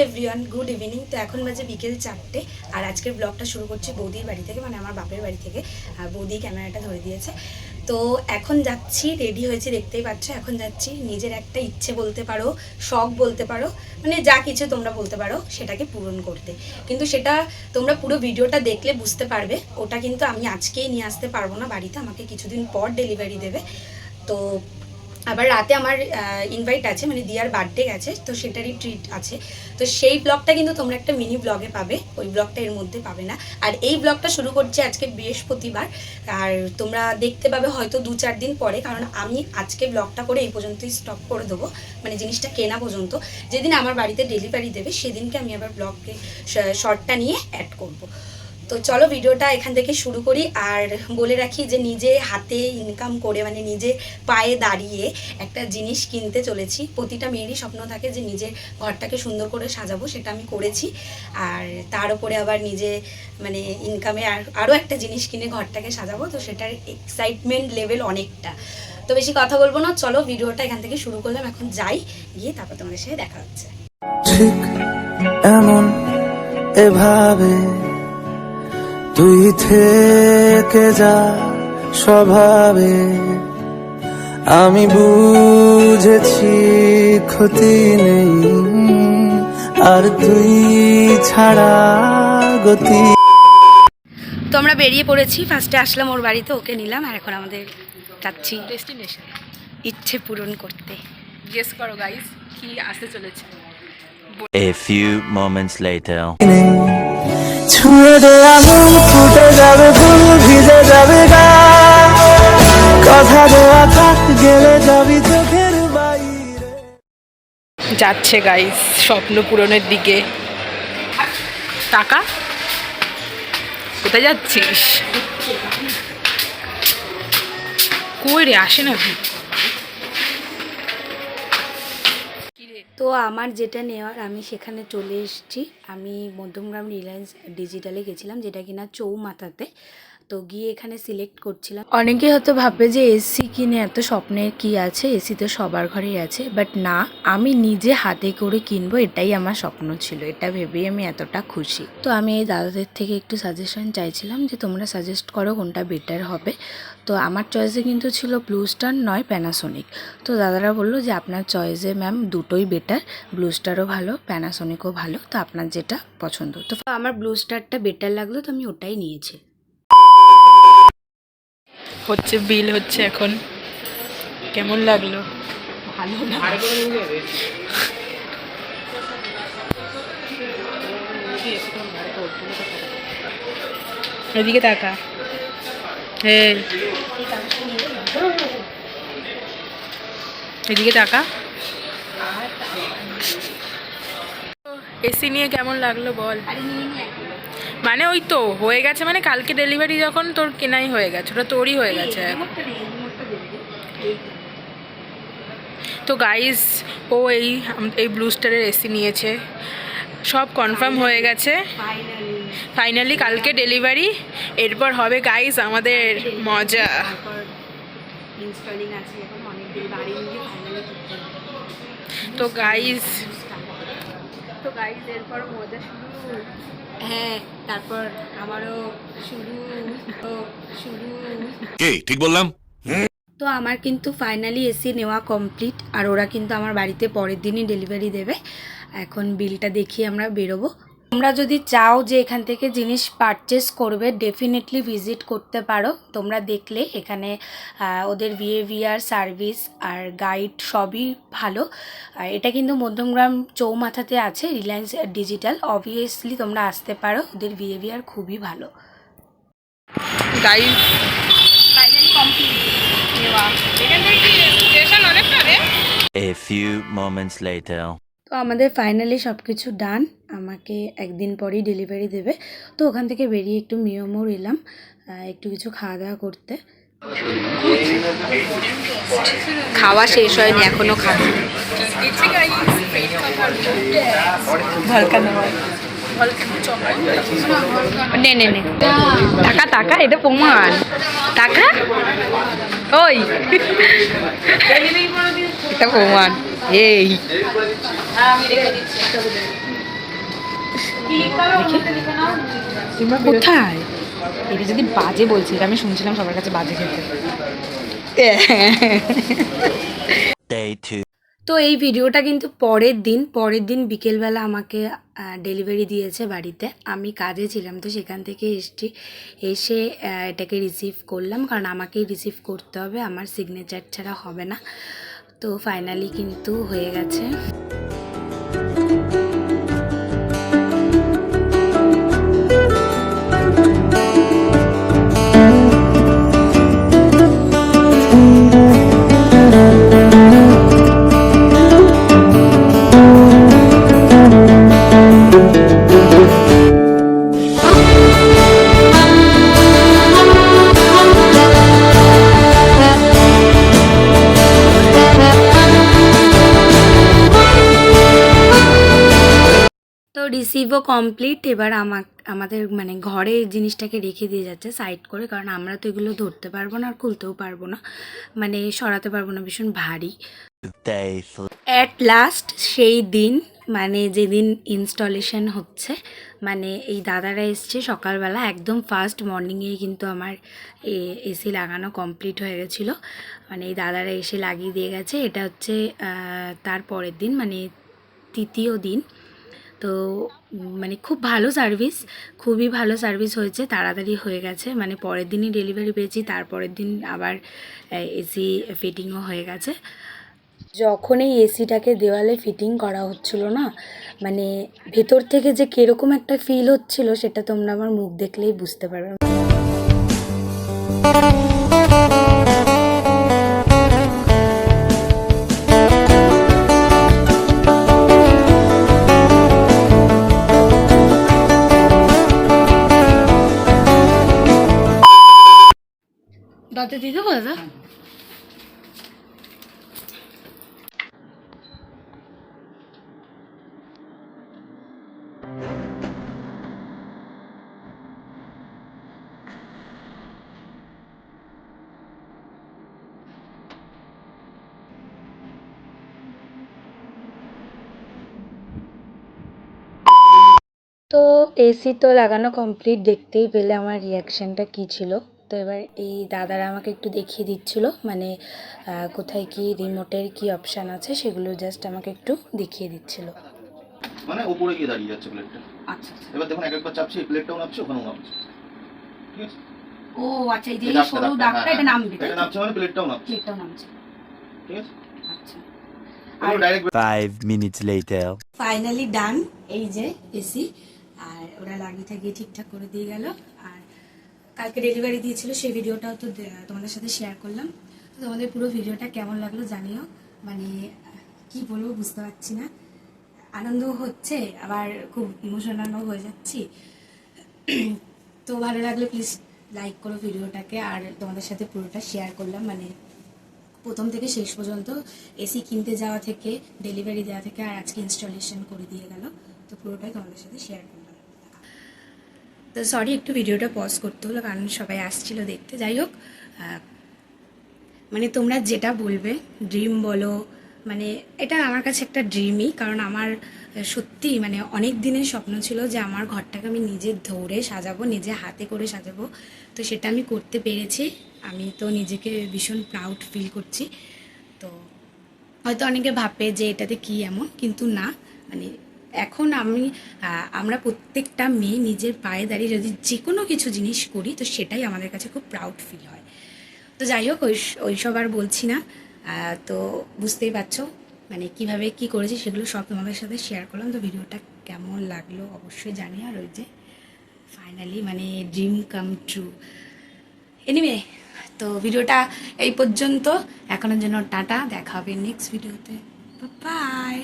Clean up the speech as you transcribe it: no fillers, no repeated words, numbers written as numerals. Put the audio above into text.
Everyone, good evening. তো এখন বাজে বিকেল 4টে আর আজকের ব্লগটা শুরু করছি বৌদির বাড়ি থেকে, মানে আমার বাপের বাড়ি থেকে। আর বৌদি ক্যামেরাটা ধরে দিয়েছে। তো এখন যাচ্ছি, রেডি হয়েছে দেখতেই পাচ্ছ। এখন যাচ্ছি, নিজের একটা ইচ্ছে বলতে পারো, শখ বলতে পারো, মানে যা কিছু তোমরা বলতে পারো সেটাকে পূরণ করতে। কিন্তু সেটা তোমরা পুরো ভিডিওটা দেখলে বুঝতে পারবে। ওটা কিন্তু আমি আজকেই নিয়ে আসতে পারবো না বাড়িতে, আমাকে কিছুদিন পর ডেলিভারি দেবে। তো আবার রাতে আমার ইনভাইট আছে, মানে দিয়ার বার্থডে গেছে, তো সেটারই ট্রিট আছে। তো সেই ব্লগটা কিন্তু তোমরা একটা মিনি ব্লগে পাবে, ওই ব্লগটা এর মধ্যে পাবে না। আর এই ব্লগটা শুরু করছে আজকে বৃহস্পতিবার, আর তোমরা দেখতে পাবে হয়তো 2-4 দিন পরে, কারণ আমি আজকে ব্লগটা করে এই পর্যন্তই স্টপ করে দেবো, মানে জিনিসটা কেনা পর্যন্ত। যেদিন আমার বাড়িতে ডেলিভারি দেবে সেদিনকে আমি আবার ব্লগে শর্টটা নিয়ে অ্যাড করব। তো চলো ভিডিওটা এখান থেকে শুরু করি। আর বলে রাখি যে নিজে হাতে ইনকাম করে, মানে নিজে পায়ে দাঁড়িয়ে একটা জিনিস কিনতে চলেছি। প্রতিটা মেয়েরই স্বপ্ন থাকে যে নিজের ঘরটাকে সুন্দর করে সাজাবো, সেটা আমি করেছি। আর তার উপরে আবার নিজে মানে ইনকামে আরও একটা জিনিস কিনে ঘরটাকে সাজাবো, তো সেটার এক্সাইটমেন্ট লেভেল অনেকটা। তো বেশি কথা বলবো না, চলো ভিডিওটা এখান থেকে শুরু করলাম। এখন যাই, গিয়ে তারপর তোমাদের সাথে দেখা হচ্ছে। ঠিক এমন এভাবে তুই থেকে যা স্বভাবে, আমি বুঝেছি ক্ষতি নেই আর তুই ছাড়া গতি। তো আমরা বেরিয়ে পড়েছি, ফার্স্টে আসলাম ওর বাড়িতে, ওকে নিলাম। আর এখন আমাদের যাচ্ছি ডেস্টিনেশন ইচ্ছে পূরণ করতে। গেস করো গাইস কি আসতে চলেছে। A few moments later. ছুঁয়ে দে আগুন, ফুটে যাবে ফুল, ভিজে যাবে গা, কথা দেওয়া থাক, গেলে যাবি চোখের বাইরে। যাচ্ছে গাইস স্বপ্ন পূরণের দিকে। টাকা কোথায় যাচ্ছিস? কই রে, আসে না ভিড়। তো আমার যেটা নেওয়ার আমি সেখানে চলে এসেছি। আমি মধ্যমগ্রাম রিলায়েন্স ডিজিটালে গেছিলাম, যেটা কিনা চৌমাথাতে। তো গিয়ে এখানে সিলেক্ট করছিলাম। অনেকে হয়তো ভাববে যে এসি কিনে এত স্বপ্নের কি আছে, এসি তো সবার ঘরেই আছে। বাট না, আমি নিজে হাতে করে কিনবো, এটাই আমার স্বপ্ন ছিল। এটা ভেবেই আমি এতটা খুশি। তো আমি এই দাদাদের থেকে একটু সাজেশন চাইছিলাম যে তোমরা সাজেস্ট করো কোনটা বেটার হবে। তো আমার চয়েসে কিন্তু ছিল ব্লু স্টার নয় প্যানাসোনিক। তো দাদারা বললো যে আপনার চয়েসে ম্যাম দুটোই বেটার, ব্লু স্টারও ভালো, প্যানাসোনিকও ভালো, তো আপনার যেটা পছন্দ। তো আমার ব্লু স্টারটা বেটার লাগলো, তো আমি ওটাই নিয়েছি। হচ্ছে বিল হচ্ছে এখন। কেমন লাগলো? ভালো না? এদিকে তাকা। এদিকে তাকা। এসি নিয়ে কেমন লাগলো বল? মানে ওই তো হয়ে গেছে, মানে কালকে ডেলিভারি যখন তোর কেনাই হয়ে গেছে, ওটা তোরই হয়ে গেছে। তো গাইস ও এই ব্লু স্টারের এসি নিয়েছে, সব কনফার্ম হয়ে গেছে ফাইনালি। কালকে ডেলিভারি, এরপর হবে গাইস আমাদের মজা। তো গাইস এরপর মজা শুরু। হ্যাঁ, তারপর আমারও শুরু। কে ঠিক বললাম? তো আমার কিন্তু ফাইনালি এসি নেওয়া কমপ্লিট, আর ওরা কিন্তু আমার বাড়িতে পরের দিনই ডেলিভারি দেবে। এখন বিলটা দেখিয়ে আমরা বেরোবো। তোমরা যদি চাও যে এখান থেকে জিনিস পারচেস করবে, ডেফিনেটলি ভিজিট করতে পারো। তোমরা দেখলে এখানে ওদের বিহেভিয়ার, সার্ভিস আর গাইড সবই ভালো। এটা কিন্তু মধ্যমগ্রাম চৌমাথাতে আছে, রিলায়েন্স ডিজিটাল। অবভিয়াসলি তোমরা আসতে পারো, ওদের বিহেভিয়ার খুবই ভালো। গাইস ফাইনালি কমপ্লিট নেওয়া। এখান থেকে কি স্টেশন অনেকটা রে? A few moments later. তো আমাদের ফাইনালি সব কিছু ডান, আমাকে একদিন পরেই ডেলিভারি দেবে। তো ওখান থেকে বেরিয়ে একটু মিয়ামোর এলাম একটু কিছু খাওয়া দাওয়া করতে। খাওয়া শেষ হয়নি, এখনও খাবো। নে নে নে, টাকা টাকা, এটা প্রমাণ। টাকা ওই এটা প্রমাণ। এই কোথায়? এটা যদি বাজে বলছি, এটা আমি শুনছিলাম সবার কাছে বাজে খেতে। Day 2. তো এই ভিডিওটা কিন্তু পরের দিন বিকেলবেলা আমাকে ডেলিভারি দিয়েছে বাড়িতে। আমি কাজে ছিলাম, তো সেখান থেকে এসে এটাকে রিসিভ করলাম, কারণ আমাকেই রিসিভ করতে হবে, আমার সিগনেচার ছাড়া হবে না। তো ফাইনালি কিন্তু হয়ে গেছে। তো রিসিভও কমপ্লিট। এবার আমাদের মানে ঘরে জিনিসটাকে রেখে দিয়ে যাচ্ছে সাইড করে, কারণ আমরা তো এগুলো ধরতে পারবো না আর খুলতেও পারবো না, মানে সরাতে পারবো না, ভীষণ ভারী। Day 3. অ্যাট লাস্ট সেই দিন, মানে যেদিন ইনস্টলেশন হচ্ছে, মানে এই দাদারা এসছে সকালবেলা, একদম ফার্স্ট মর্নিংয়েই কিন্তু আমার এসি লাগানো কমপ্লিট হয়ে গেছিলো। মানে এই দাদারা এসে লাগিয়ে দিয়ে গেছে। এটা হচ্ছে তার পরের দিন, মানে তৃতীয় দিন। তো মানে খুব ভালো সার্ভিস, খুবই ভালো সার্ভিস হয়েছে, তাড়াতাড়ি হয়ে গেছে। মানে পরের দিনই ডেলিভারি পেয়েছি, তারপরের দিন আবার এসি ফিটিংও হয়ে গেছে। যখন এই এসিটাকে দেওয়ালে ফিটিং করা হচ্ছিল না, মানে ভেতর থেকে যে কীরকম একটা ফিল হচ্ছিল, সেটা তোমরা আমার মুখ দেখলেই বুঝতে পারবে। দাদা দিয়ে দেবো দাদা? তো এসি তো লাগানো কমপ্লিট, দেখতেই পেলে আমার রিয়াকশানটা কী ছিল। তো এবার এই দাদারা আমাকে একটু দেখিয়ে দিচ্ছিল, মানে কোথায় কি রিমোটের কি অপশান আছে সেগুলো জাস্ট আমাকে একটু দেখিয়ে দিচ্ছিল। মানে উপরে গিয়ে দাঁড়িয়ে যাচ্ছে প্লেটটা। আচ্ছা এবার দেখুন এক একবার চাপছি, এই প্লেটটাও নামছে, ওখানেও নামছে। ঠিক আছে? ও আচ্ছা, এই যে এই এই দাগটা, সরু দাগটা, দাগটা হ্যাঁ, এটা নামবে, তাই এটা তো? নামছে মানে প্লেটটাও নামছে। প্লেটটাও নামছে। ঠিক আছে? আচ্ছা, এগুলো ডাইরেক্ট 5 minutes later. ফাইনালি ডান। এই যে এসি, আর ওরা লাগিয়ে থাকিয়ে ঠিকঠাক করে দিয়ে গেল। আর কালকে ডেলিভারি দিয়েছিল, সেই ভিডিওটাও তো তোমাদের সাথে শেয়ার করলাম। তো তোমাদের পুরো ভিডিওটা কেমন লাগলো জানিও। মানে কি বলবো বুঝতে পারছি না, আনন্দ হচ্ছে, আবার খুব ইমোশনালও হয়ে যাচ্ছি। তো ভালো লাগলে প্লিজ লাইক করো ভিডিওটাকে, আর তোমাদের সাথে পুরোটা শেয়ার করলাম, মানে প্রথম থেকে শেষ পর্যন্ত, এসি কিনতে যাওয়া থেকে, ডেলিভারি দেওয়া থেকে, আর আজকে ইনস্টলেশন করে দিয়ে গেল। তো পুরোটাই তোমাদের সাথে শেয়ার করলাম। তো সরি, একটু ভিডিওটা পজ করতে হলো, কারণ সবাই আসছিল দেখতে। যাই হোক, মানে তোমরা যেটা বলবে, ড্রিম বলো, মানে এটা আমার কাছে একটা ড্রিমই, কারণ আমার সত্যি মানে অনেক দিনের স্বপ্ন ছিল যে আমার ঘরটাকে আমি নিজে ধরে সাজাবো, নিজে হাতে করে সাজাবো। তো সেটা আমি করতে পেরেছি। আমি তো নিজেকে ভীষণ প্রাউড ফিল করছি। তো হয়তো অনেকে ভাববে যে এটাতে কি এমন, কিন্তু না, মানে এখন আমরা প্রত্যেকটা মেয়ে নিজের পায়ে দাঁড়িয়ে যদি যে কোনো কিছু জিনিস করি, তো সেটাই আমাদের কাছে খুব প্রাউড ফিল হয়। তো যাই হোক, ওইসব আর বলছি না। তো বুঝতেই পারছো মানে কিভাবে কি করেছি, সেগুলো সব তোমাদের সাথে শেয়ার করলাম। তো ভিডিওটা কেমন লাগলো অবশ্যই জানি। আর ওই যে ফাইনালি মানে ড্রিম কাম ট্রু। এনিওয়ে, তো ভিডিওটা এই পর্যন্ত, এখনের জন্য টাটা, দেখা হবে নেক্সট ভিডিওতে। বাই।